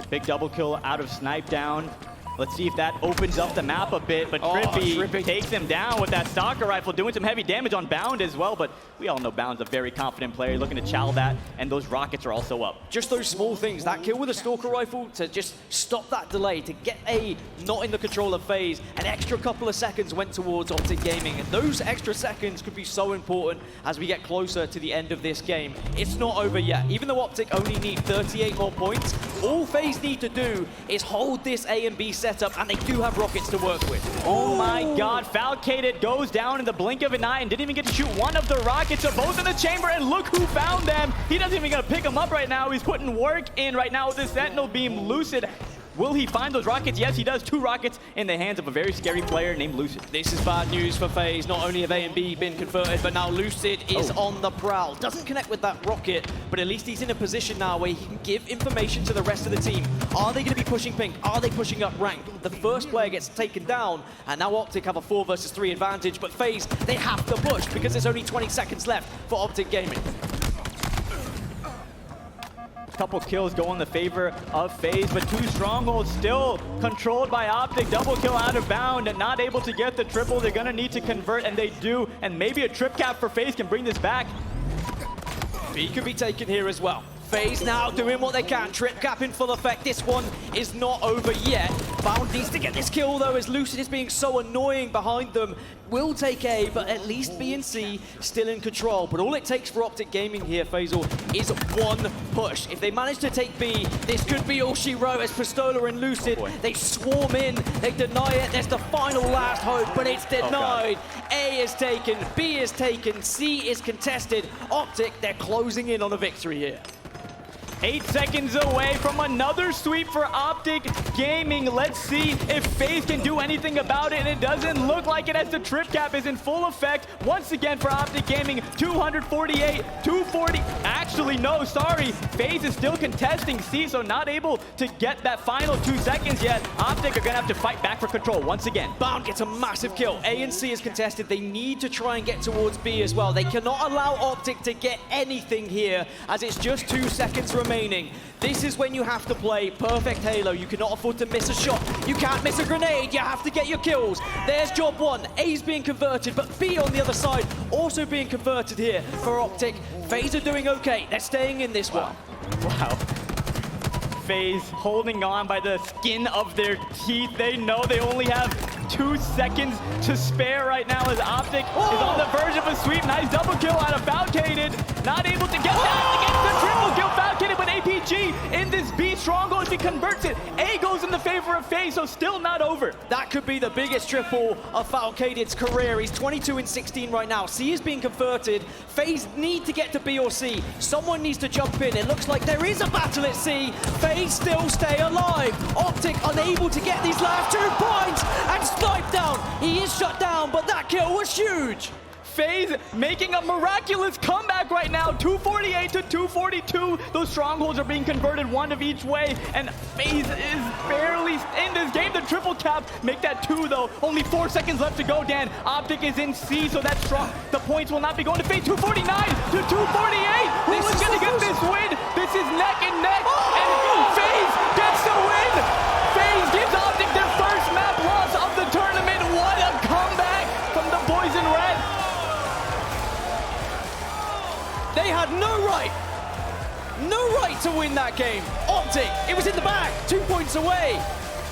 Big double kill out of CTF. Let's see if that opens up the map a bit, but TriPPPeY takes him down with that stalker rifle, doing some heavy damage on Bound as well, but we all know Bound's a very confident player, looking to chow that, and those rockets are also up. Just those small things, that kill with a stalker rifle to just stop that delay, to get A not in the control of FaZe, an extra couple of seconds went towards Optic Gaming, and those extra seconds could be so important as we get closer to the end of this game. It's not over yet. Even though Optic only need 38 more points, all FaZe need to do is hold this A and B setup, and they do have rockets to work with. Oh my god, Falcated goes down in the blink of an eye and didn't even get to shoot one of the rockets. They're both in the chamber, and look who found them. He doesn't even gonna pick them up right now. He's putting work in right now with the Sentinel beam. Lucid, will he find those rockets? Yes, he does. 2 rockets in the hands of a very scary player named Lucid. This is bad news for FaZe. Not only have A and B been converted, but now Lucid is on the prowl. Doesn't connect with that rocket, but at least he's in a position now where he can give information to the rest of the team. Are they going to be pushing pink? Are they pushing up rank? The first player gets taken down, and now Optic have a 4 versus 3 advantage, but FaZe, they have to push because there's only 20 seconds left for Optic Gaming. Couple kills go in the favor of FaZe, but 2 strongholds still controlled by Optic. Double kill out of Bound, and not able to get the triple. They're gonna need to convert, and they do, and maybe a trip cap for FaZe can bring this back. B could be taken here as well. FaZe now doing what they can. Trip cap in full effect. This one is not over yet. Bound needs to get this kill though, as Lucid is being so annoying behind them. Will take A, but at least B and C still in control. But all it takes for Optic Gaming here, FaZe, is one push. If they manage to take B, this could be all she wrote as $Pistola and Lucid. They swarm in, they deny it. There's the final last hope, but it's denied. A is taken, B is taken, C is contested. Optic, they're closing in on a victory here. 8 seconds away from another sweep for Optic Gaming. Let's see if FaZe can do anything about it, and it doesn't look like it as the trip cap is in full effect. Once again for Optic Gaming, 248, 240. Actually, no, sorry. FaZe is still contesting C, so not able to get that final 2 seconds yet. Optic are gonna have to fight back for control once again. Bound gets a massive kill. A and C is contested. They need to try and get towards B as well. They cannot allow Optic to get anything here, as it's just 2 seconds remaining. This is when you have to play perfect Halo. You cannot afford to miss a shot. You can't miss a grenade. You have to get your kills. There's job one. A's being converted, but B on the other side also being converted here for Optic. FaZe are doing okay. They're staying in this one. Wow. FaZe holding on by the skin of their teeth. They know they only have 2 seconds to spare right now as Optic is on the verge of a sweep. Nice double kill out of Falcated. Not able to get that against the triple kill. Falcated with APG in this B. Strongholds, he converts it. A goes in the favor of FaZe, so still not over. That could be the biggest triple of Falcated's career. He's 22 and 16 right now. C is being converted. FaZe need to get to B or C. Someone needs to jump in. It looks like there is a battle at C. FaZe still stay alive. Optic unable to get these last 2 points, and Snip3down. He is shut down, but that kill was huge. FaZe making a miraculous comeback right now, 248 to 242. Those Strongholds are being converted one of each way, and FaZe is barely in this game. The triple cap make that 2 though. Only 4 seconds left to go, Dan. Optic is in C, so that's strong. The points will not be going to FaZe. 249 to 248. Who is going to get this win? This is neck and neck, and FaZe gets the win. FaZe gives Optic their first map loss of the tournament. What a comeback from the boys in red. They had no right to win that game. Optic, it was in the bag, 2 points away.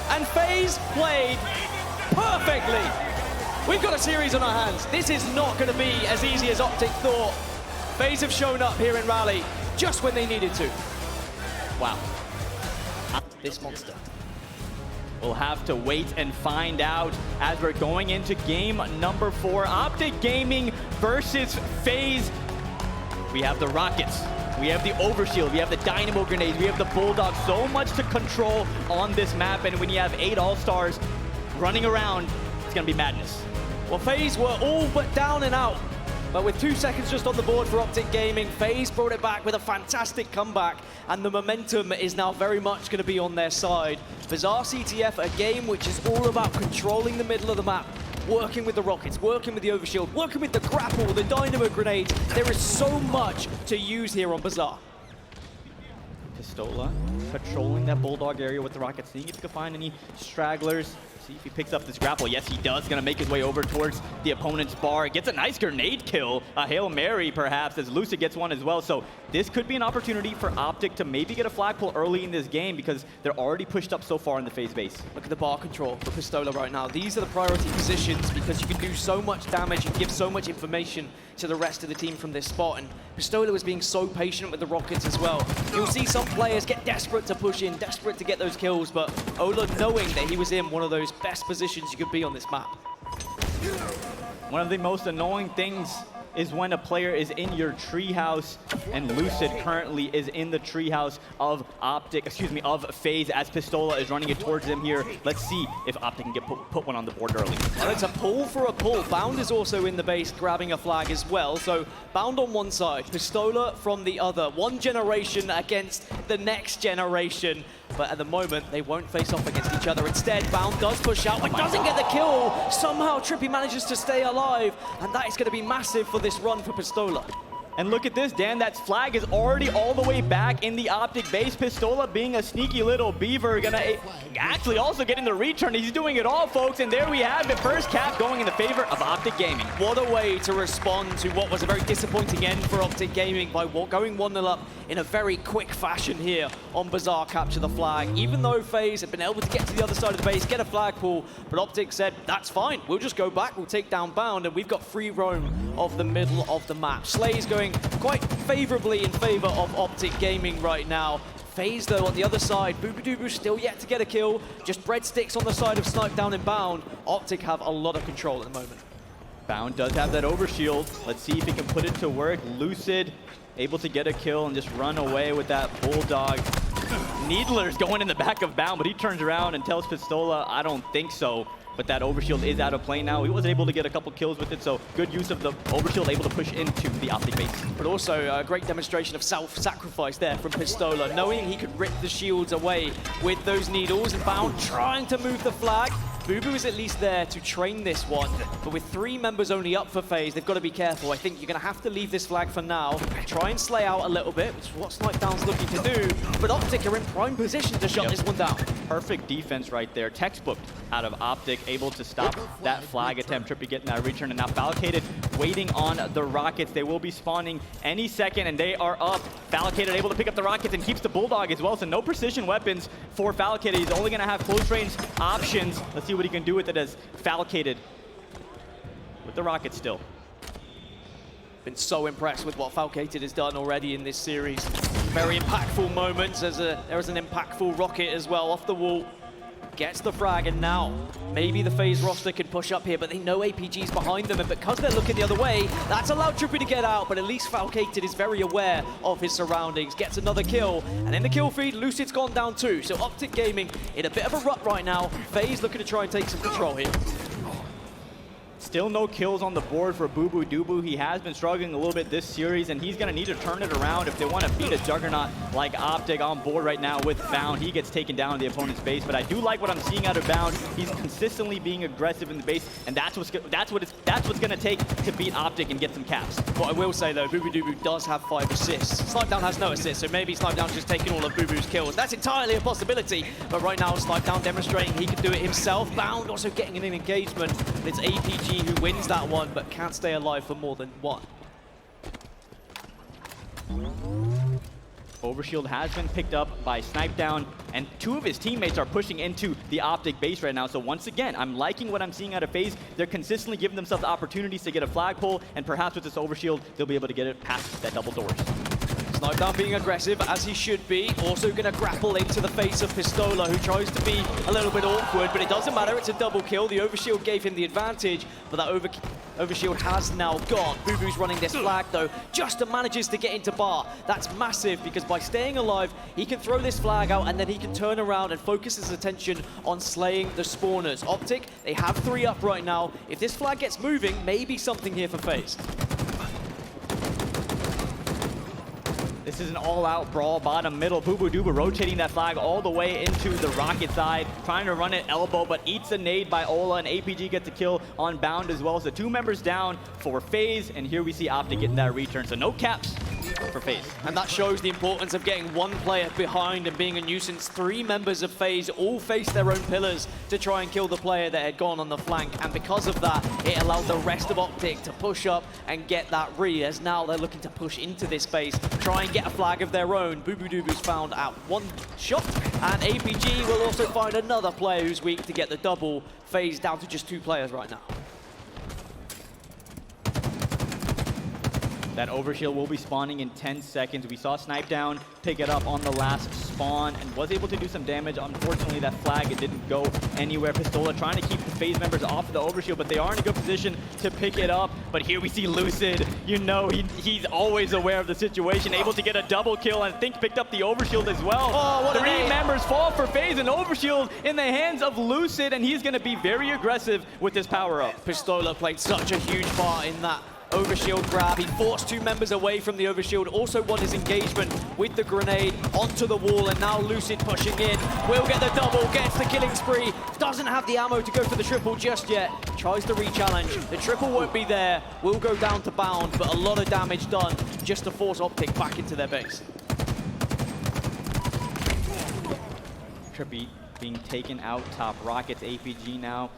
And FaZe played perfectly. We've got a series on our hands. This is not going to be as easy as Optic thought. FaZe have shown up here in Raleigh just when they needed to. Wow. This monster. We'll have to wait and find out as we're going into game number 4. Optic Gaming versus FaZe. We have the Rockets, we have the Overshield, we have the Dynamo Grenades, we have the Bulldog. So much to control on this map, and when you have 8 All-Stars running around, it's gonna be madness. Well, FaZe were all but down and out, but with 2 seconds just on the board for Optic Gaming, FaZe brought it back with a fantastic comeback, and the momentum is now very much gonna be on their side. Bazaar CTF, a game which is all about controlling the middle of the map, working with the Rockets, working with the Overshield, working with the Grapple, the Dynamo Grenades. There is so much to use here on Bazaar. Pistola patrolling that Bulldog area with the Rockets, seeing if he can find any stragglers. See if he picks up this grapple. Yes, he does. Gonna make his way over towards the opponent's bar. Gets a nice grenade kill. A Hail Mary, perhaps, as Lucid gets one as well. So this could be an opportunity for Optic to maybe get a flag pull early in this game, because they're already pushed up so far in the FaZe base. Look at the bar control for Pistola right now. These are the priority positions because you can do so much damage and give so much information to the rest of the team from this spot. And Pistola was being so patient with the Rockets as well. You'll see some players get desperate to push in, desperate to get those kills, but Ola, knowing that he was in one of those best positions you could be on this map. One of the most annoying things is when a player is in your treehouse, and Lucid currently is in the treehouse of of FaZe, as Pistola is running it towards him here. Let's see if Optic can get put one on the board early. Well, it's a pull for a pull. Bound is also in the base grabbing a flag as well. So Bound on one side, Pistola from the other. One generation against the next generation. But at the moment, they won't face off against each other. Instead, Bound does push out, but doesn't get the kill. Somehow, TriPPPeY manages to stay alive, and that is going to be massive for this run for Pistola. And look at this, Dan, that flag is already all the way back in the Optic base. Pistola being a sneaky little beaver, gonna actually also getting the return. He's doing it all, folks, and there we have it. First cap going in the favor of Optic Gaming. What a way to respond to what was a very disappointing end for Optic Gaming by going 1-0 up in a very quick fashion here on Bazaar capture the flag. Even though FaZe had been able to get to the other side of the base, get a flag pull, but Optic said, that's fine, we'll just go back, we'll take down Bound, and we've got free roam of the middle of the map. Slay's going quite favorably in favor of Optic Gaming right now. FaZe, though, on the other side, bubu still yet to get a kill. Just breadsticks on the side of Snip3down and Bound. Optic have a lot of control at the moment. Bound does have that overshield. Let's see if he can put it to work. Lucid able to get a kill and just run away with that bulldog. Needler's going in the back of Bound, but he turns around and tells Pistola, I don't think so. But that overshield is out of play now. He was able to get a couple kills with it, so good use of the overshield, able to push into the Optic base. But also a great demonstration of self-sacrifice there from Pistola, knowing he could rip the shields away with those needles, and Bound trying to move the flag. bubu is at least there to train this one, but with 3 members only up for FaZe, they've got to be careful. I think you're going to have to leave this flag for now, try and slay out a little bit, which is what Snip3down's looking to do, but Optic are in prime position to shut this one down. Perfect defense right there, textbook out of Optic, able to stop that flag attempt. TriPPPeY getting that return, and now Falcated waiting on the rockets. They will be spawning any second, and they are up. Falcated able to pick up the rockets and keeps the bulldog as well, so no precision weapons for Falcated. He's only going to have close range options. Let's see what he can do with it as Falcated with the rocket still. Been so impressed with what Falcated has done already in this series. Very impactful moments. There was an impactful rocket as well off the wall. Gets the frag, and now maybe the FaZe roster can push up here, but they know APG's behind them, and because they're looking the other way, that's allowed TriPPPeY to get out, but at least Falcated is very aware of his surroundings, gets another kill, and in the kill feed, Lucid's gone down too, so Optic Gaming in a bit of a rut right now. FaZe looking to try and take some control here. Still no kills on the board for bubu dubu. He has been struggling a little bit this series, and he's going to need to turn it around if they want to beat a juggernaut like Optic on board right now with Bound. He gets taken down in the opponent's base, but I do like what I'm seeing out of Bound. He's consistently being aggressive in the base, and that's what's going to take to beat Optic and get some caps. What I will say though, bubu dubu does have 5 assists. Snip3down has no assists, so maybe Snip3down's just taking all of bubu's kills. That's entirely a possibility, but right now Snip3down demonstrating he can do it himself. Bound also getting an engagement, but it's APG who wins that one, but can't stay alive for more than 1. Overshield has been picked up by Snip3down, and 2 of his teammates are pushing into the Optic base right now. So once again, I'm liking what I'm seeing out of FaZe. They're consistently giving themselves opportunities to get a flagpole, and perhaps with this overshield, they'll be able to get it past that double doors. Snip3down being aggressive, as he should be. Also going to grapple into the face of Pistola, who tries to be a little bit awkward, but it doesn't matter. It's a double kill. The overshield gave him the advantage, but that overshield has now gone. bubu's running this flag, though, just manages to get into bar. That's massive, because by staying alive, he can throw this flag out, and then he can turn around and focus his attention on slaying the spawners. Optic, they have 3 up right now. If this flag gets moving, maybe something here for FaZe. This is an all-out brawl, bottom middle. bubu dubu rotating that flag all the way into the rocket side, trying to run it elbow, but eats a nade by Ola, and APG gets a kill on Bound as well. So 2 members down for FaZe, and here we see Optic getting that return. So no caps for FaZe. And that shows the importance of getting 1 player behind and being a nuisance. 3 members of FaZe all faced their own pillars to try and kill the player that had gone on the flank, and because of that, it allowed the rest of Optic to push up and get that re, as now they're looking to push into this space, try and get a flag of their own. bubu dubu's found out 1 shot, and APG will also find another player who's weak to get the double. FaZe down to just 2 players right now. That overshield will be spawning in 10 seconds. We saw Snip3down pick it up on the last spawn and was able to do some damage. Unfortunately, that flag, it didn't go anywhere. Pistola trying to keep the FaZe members off of the overshield, but they are in a good position to pick it up. But here we see Lucid. You know, he's always aware of the situation, able to get a double kill, and I think picked up the overshield as well. Oh, what 3 members fall for FaZe, and overshield in the hands of Lucid, and he's going to be very aggressive with this power-up. Pistola played such a huge part in that overshield grab. He forced 2 members away from the overshield, also won his engagement with the grenade onto the wall, and now Lucid pushing in. Will get the double, gets the killing spree, doesn't have the ammo to go for the triple just yet. Tries the re-challenge. The triple won't be there, will go down to Bound, but a lot of damage done just to force Optic back into their base. TriPPPeY being taken out top. Rockets APG now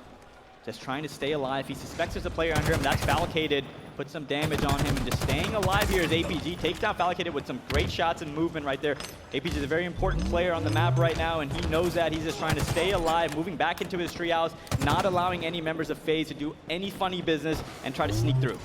just trying to stay alive. He suspects there's a player under him. That's Falcated. Put some damage on him and just staying alive here as APG takes down Falcated with some great shots and movement right there. APG is a very important player on the map right now, and he knows that. He's just trying to stay alive, moving back into his treehouse, not allowing any members of FaZe to do any funny business and try to sneak through.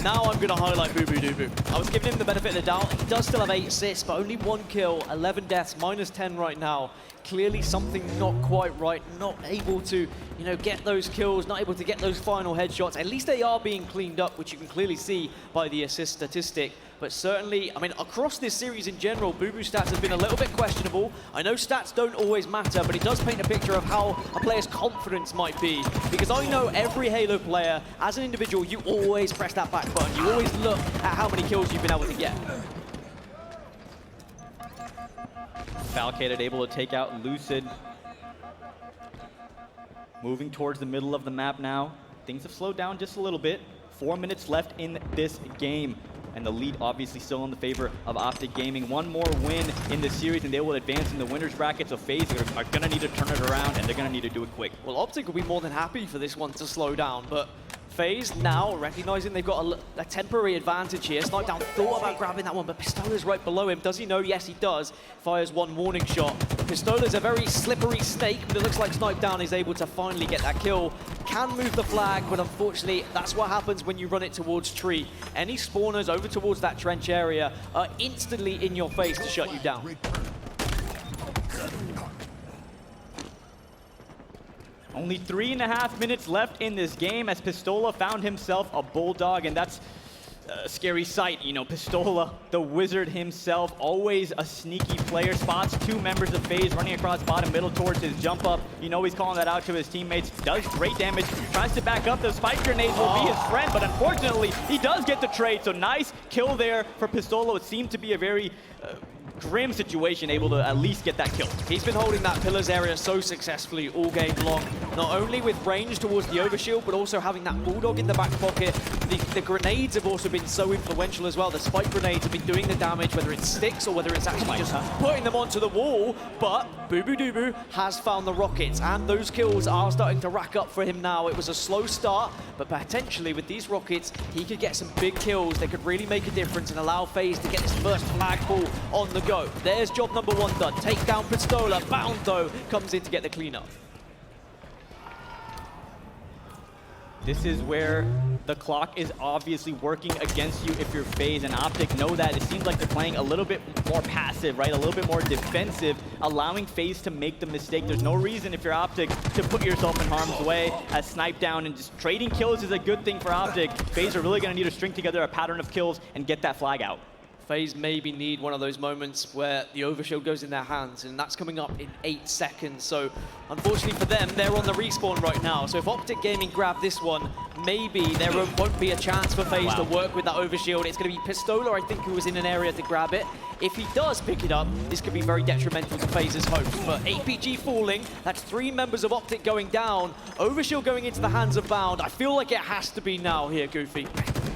Now I'm going to highlight bubu dubu. I was giving him the benefit of the doubt. He does still have 8 assists, but only 1 kill, 11 deaths, -10 right now. Clearly something not quite right, not able to, you know, get those kills, not able to get those final headshots. At least they are being cleaned up, which you can clearly see by the assist statistic. But certainly, I mean, across this series in general, bubu stats have been a little bit questionable. I know stats don't always matter, but it does paint a picture of how a player's confidence might be. Because I know every Halo player, as an individual, you always press that back button. You always look at how many kills you've been able to get. Falcated able to take out Lucid. Moving towards the middle of the map now. Things have slowed down just a little bit. 4 minutes left in this game. And the lead obviously still in the favor of Optic Gaming. 1 more win in this series and they will advance in the winner's bracket. So FaZe are going to need to turn it around and they're going to need to do it quick. Well, Optic will be more than happy for this one to slow down, but FaZe now recognizing they've got a temporary advantage here. Snip3down thought about grabbing that one, but Pistola's right below him. Does he know? Yes, he does. Fires 1 warning shot. Pistola's a very slippery snake, but it looks like Snip3down is able to finally get that kill. Can move the flag, but unfortunately, that's what happens when you run it towards tree. Any spawners over towards that trench area are instantly in your face to shut you down. Only 3.5 minutes left in this game as Pistola found himself a bulldog, and that's a scary sight. You know, Pistola, the wizard himself, always a sneaky player. Spots 2 members of FaZe running across bottom middle towards his jump up. You know he's calling that out to his teammates. Does great damage, tries to back up. Those spike grenades will be his friend, but unfortunately, he does get the trade. So nice kill there for Pistola. It seemed to be a very grim situation, able to at least get that kill. He's been holding that pillars area so successfully all game long, not only with range towards the overshield, but also having that bulldog in the back pocket. The grenades have also been so influential as well. The spike grenades have been doing the damage, whether it's sticks or whether it's actually just putting them onto the wall. But bubu dubu has found the rockets, and those kills are starting to rack up for him now. It was a slow start, but potentially with these rockets, he could get some big kills. They could really make a difference and allow FaZe to get this first flagpole on the go. There's job number 1 done. Take down Pistola. Bound, though, comes in to get the cleanup. This is where the clock is obviously working against you if you're FaZe, and Optic know that. It seems like they're playing a little bit more passive, right? A little bit more defensive, allowing FaZe to make the mistake. There's no reason if you're Optic to put yourself in harm's way as Snip3down, and just trading kills is a good thing for Optic. FaZe are really going to need to string together a pattern of kills and get that flag out. FaZe maybe need one of those moments where the overshield goes in their hands, and that's coming up in 8 seconds. So unfortunately for them, they're on the respawn right now. So if Optic Gaming grab this one, maybe there won't be a chance for FaZe to work with that overshield. It's going to be Pistola, I think, who was in an area to grab it. If he does pick it up, this could be very detrimental to FaZe's hopes. But APG falling, that's 3 members of Optic going down. Overshield going into the hands of Bound. I feel like it has to be now here, Goofy.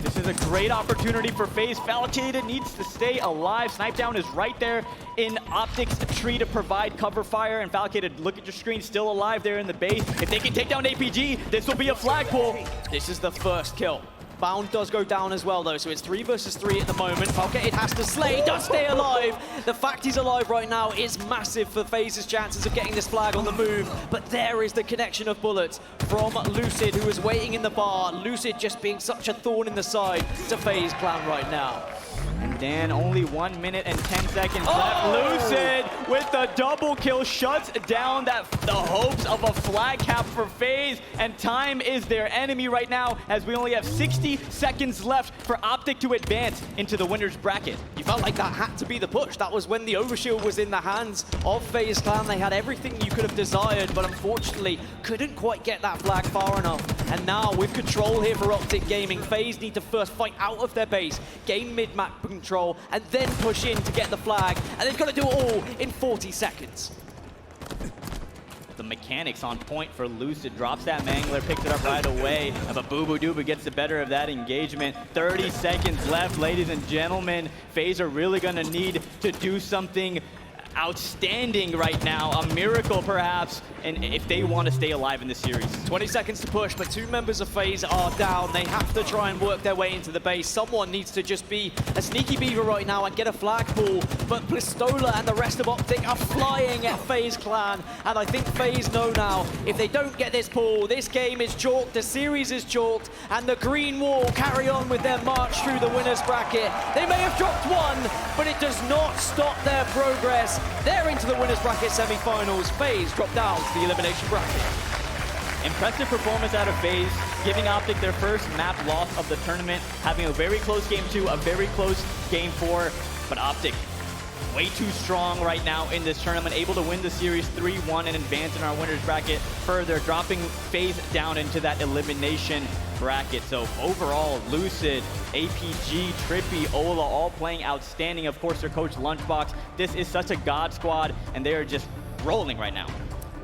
This is a great opportunity for FaZe. Falcated needs to stay alive. Snip3down is right there in Optic's tree to provide cover fire. And Falcated, look at your screen, still alive there in the base. If they can take down APG, this will be a flagpole. This is the first kill. Bound does go down as well, though, so it's 3 versus 3 at the moment. Falcated has to slay, does stay alive. The fact he's alive right now is massive for FaZe's chances of getting this flag on the move. But there is the connection of bullets from Lucid, who is waiting in the bar. Lucid just being such a thorn in the side to FaZe clan right now. And And Dan, only 1 minute and 10 seconds left. Lucid with the double kill shuts down the hopes of a flag cap for FaZe, and time is their enemy right now as we only have 60 seconds left for Optic to advance into the winner's bracket. You felt like that had to be the push. That was when the overshield was in the hands of FaZe Clan. They had everything you could have desired, but unfortunately couldn't quite get that flag far enough. And now with control here for Optic Gaming, FaZe need to first fight out of their base, gain mid-map control, and then push in to get the flag. And they've got to do it all in 40 seconds. The mechanics on point for Lucid. Drops that Mangler, picks it up right away. But bubu gets the better of that engagement. 30 seconds left, ladies and gentlemen. FaZe are really gonna need to do something outstanding right now, a miracle perhaps, and if they want to stay alive in this series. 20 seconds to push, but 2 members of FaZe are down. They have to try and work their way into the base. Someone needs to just be a sneaky beaver right now and get a flagpole, but Pistola and the rest of Optic are flying at FaZe Clan, and I think FaZe know now, if they don't get this pull, this game is chalked, the series is chalked, and the green wall carry on with their march through the winner's bracket. They may have dropped 1, but it does not stop their progress. They're into the winner's bracket semi-finals. FaZe drop down to the elimination bracket. Impressive performance out of FaZe, giving Optic their first map loss of the tournament, having a very close game 2, a very close game 4, but Optic way too strong right now in this tournament, able to win the series 3-1 and advance in our winner's bracket further, dropping FaZe down into that elimination bracket. So overall, Lucid, APG, TriPPPeY, Ola, all playing outstanding. Of course, their coach Lunchbox. This is such a god squad, and they are just rolling right now.